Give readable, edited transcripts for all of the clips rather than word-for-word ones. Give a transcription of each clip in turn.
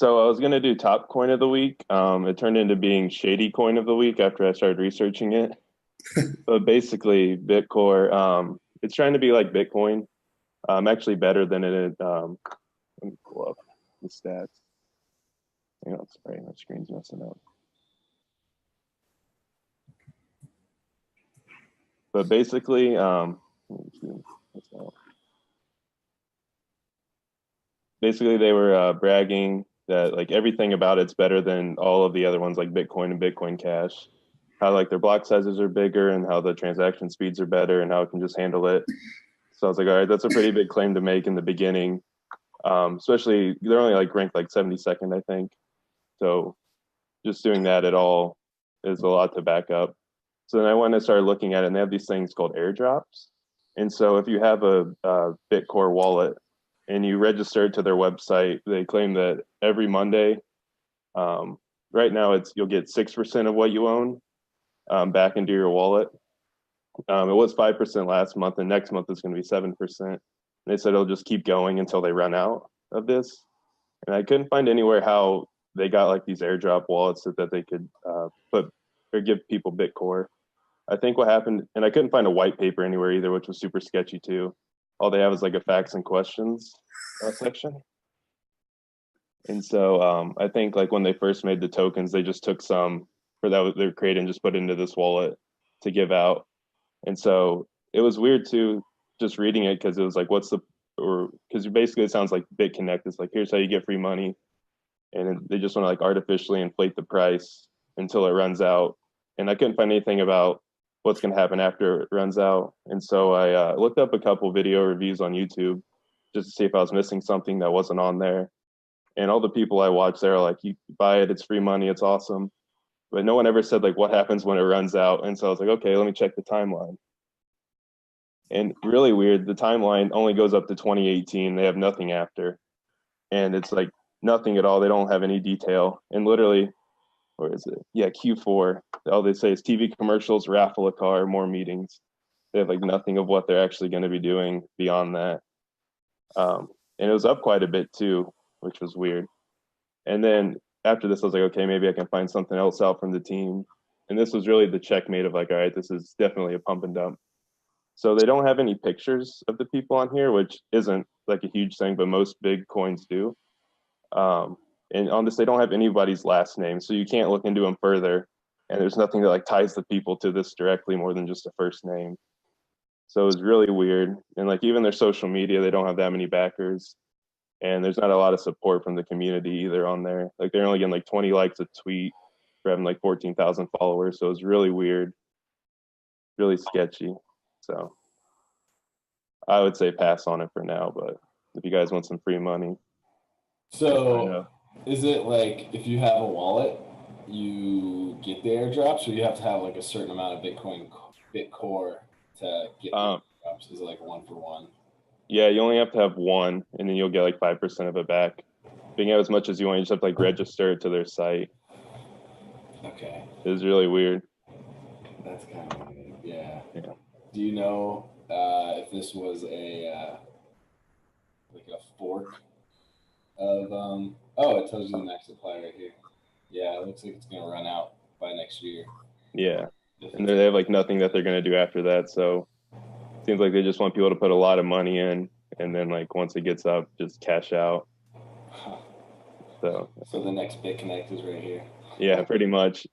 So I was gonna do top coin of the week. It turned into being Shady coin of the week after I started researching it. But basically, Bitcore, it's trying to be like Bitcoin. Actually better than it. Let me pull up the stats. Hang on, sorry, my screen's messing up. But basically, basically they were bragging that like everything about it's better than all of the other ones like Bitcoin and Bitcoin Cash. How like their block sizes are bigger and how the transaction speeds are better and how it can just handle it. So I was like, all right, that's a pretty big claim to make in the beginning. Especially they're only like ranked like 72nd, I think. So just doing that at all is a lot to back up. So then I went and started looking at it, and they have these things called airdrops. And so if you have a Bitcore wallet and you register to their website, they claim that every Monday, um, right now you'll get 6% of what you own back into your wallet. It was 5% last month, and next month is going to be 7%. They said it'll just keep going until they run out of this. And I couldn't find anywhere how they got like these airdrop wallets that they could put or give people Bitcore. I think what happened, and I couldn't find a white paper anywhere either, which was super sketchy too. All they have is like a facts and questions section. And so I think like when they first made the tokens, they just took some for that they're creating, just put into this wallet to give out. And so it was weird too, just reading it because it was like, what's the, or because basically it sounds like BitConnect is like, here's how you get free money. And they just want to like artificially inflate the price until it runs out. And I couldn't find anything about what's going to happen after it runs out. And so I looked up a couple video reviews on YouTube just to see if I was missing something that wasn't on there. And all the people I watched there are like, you buy it, it's free money, it's awesome. But no one ever said like what happens when it runs out. And so I was like, okay, let me check the timeline. And really weird, the timeline only goes up to 2018. They have nothing after. And it's like nothing at all. They don't have any detail. And literally, where is it? Yeah, Q4. All they say is TV commercials, raffle a car, more meetings. They have like nothing of what they're actually going to be doing beyond that. And it was up quite a bit too, which was weird. And then after this, I was like, okay, maybe I can find something else out from the team. And this was really the checkmate of like, all right, this is definitely a pump and dump. So they don't have any pictures of the people on here, which isn't like a huge thing, but most big coins do. And on this, they don't have anybody's last name, so you can't look into them further. And there's nothing that like ties the people to this directly more than just a first name. So it was really weird. And like even their social media, they don't have that many backers. And there's not a lot of support from the community either on there. Like they're only getting like 20 likes a tweet for having like 14,000 followers. So it was really weird, really sketchy. So I would say pass on it for now. But if you guys want some free money, So, is it like if you have a wallet, you get the airdrops, or you have to have like a certain amount of Bitcore to get the um, airdrops? Is it like one for one? yeah, you only have to have one, and then you'll get like 5% of it back. You can have as much as you want. You just have to like register to their site. Okay, It was really weird. that's kind of weird. Yeah. Yeah. Do you know if this was a like a fork of Oh, it tells you the max supply right here. Yeah, it looks like it's gonna run out by next year. Yeah. If And it's they have like nothing that they're gonna do after that. So it seems like they just want people to put a lot of money in, and then like once it gets up, just cash out. Huh. So So the next BitConnect is right here. yeah, pretty much.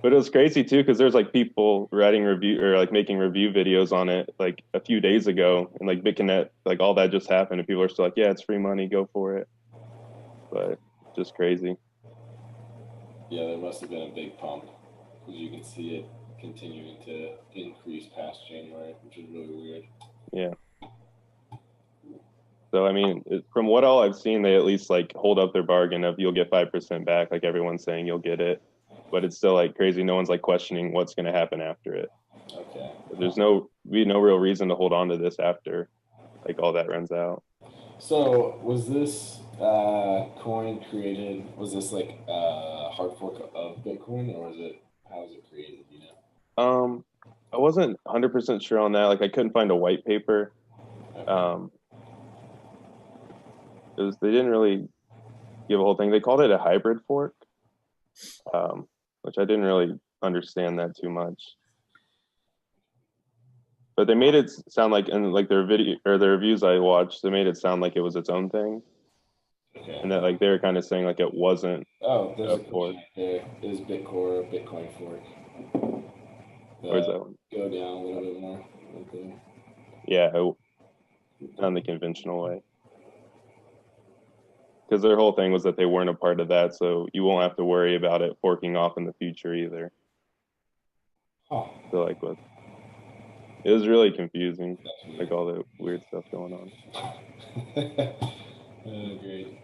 But it was crazy too because there's like people writing review or like making review videos on it like a few days ago, and like BitConnect, like all that just happened, and people are still like, yeah, it's free money, go for it. But just crazy. Yeah, there must have been a big pump because you can see it continuing to increase past January, which is really weird. Yeah. So I mean, from what all I've seen, they at least like hold up their bargain of you'll get 5% back, like everyone's saying you'll get it, but it's still like crazy. No one's like questioning what's going to happen after it. Okay. There's no real reason to hold on to this after like all that runs out. So was this coin created? Was this like a hard fork of Bitcoin, or was it? How was it created? You know. Um, I wasn't 100% sure on that. Like I couldn't find a white paper. Okay. Um, it was they didn't really give a whole thing. They called it a hybrid fork, which I didn't really understand that too much. But they made it sound like, in like their video or their reviews I watched, they made it sound like it was its own thing, Okay. and that like they were kind of saying like it wasn't Oh, there's a a question fork. right there. Is Bitcore a Bitcoin fork? Where's that one? Go down a little bit more. Right there. Yeah, on the conventional way. Because their whole thing was that they weren't a part of that, so you won't have to worry about it forking off in the future either. Oh, So like with it was really confusing, that's weird. like all the weird stuff going on. Great.